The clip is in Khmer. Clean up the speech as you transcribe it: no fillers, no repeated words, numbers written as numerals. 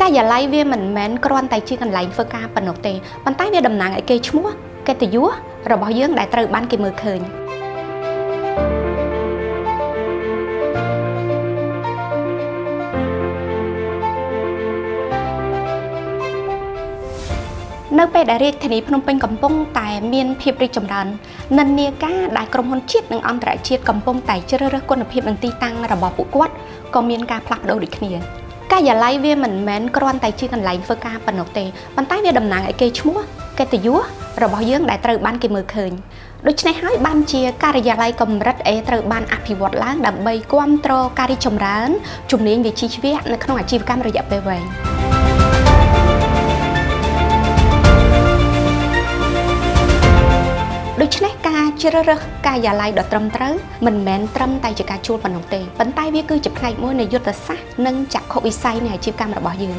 កាយាល័យវាមិនមែនគ្រាន់តែជាកន្លែងធ្វើការប៉ុណ្ណោះទេប៉ុន្តែវាតំណាងឲ្យគេឈ្មោះកិត្តិយសរបស់យើងដែលត្រូវបានគេមើលឃើញនៅពេលដែលរាជធានីភ្នំពេញកំពុងតែមានភាពរីកចម្រើននិន្នាការដែលក្រុមហ៊ុនជាតិនិងអន្តរជាតិកំពុងតែជ្រើសរើសគុណភាពនិងទីតាំងរបស់ពួកគាត់ក៏មានការផ្លាស់ប្ដូរដូចគ្នាកាយាល័យវាមិនមែនគ្រាន់តែជាកន្លែងធ្វើការប៉ុណ្ណោះទេប៉ុន្តែវាតំណាងឲ្យគេឈ្មោះកិត្តិយសរបស់យើងដែលត្រូវបានគេមើលឃើញដូច្នេះហើយបានជាការិយាល័យកម្រិត A ត្រូវបានអភិវឌ្ឍឡើងដើម្បីគាំទ្រការរីកចម្រើនជំនាញវិជ្ជាជីវៈនៅក្នុងអាជីវកម្មរយៈពេលវែងដូច្នេះការជ្រើសរើសការិយាល័យដ៏ត្រឹមត្រូវមិនមែនត្រឹមតែជាការជួលប៉ុណ្ណោះទេប៉ុន្តែវាគឺជាផ្នែកមួយនៃយុទ្ធសាស្ត្រនិងចក្ខុវិស័យនៃអាជីវកម្មរបស់យើង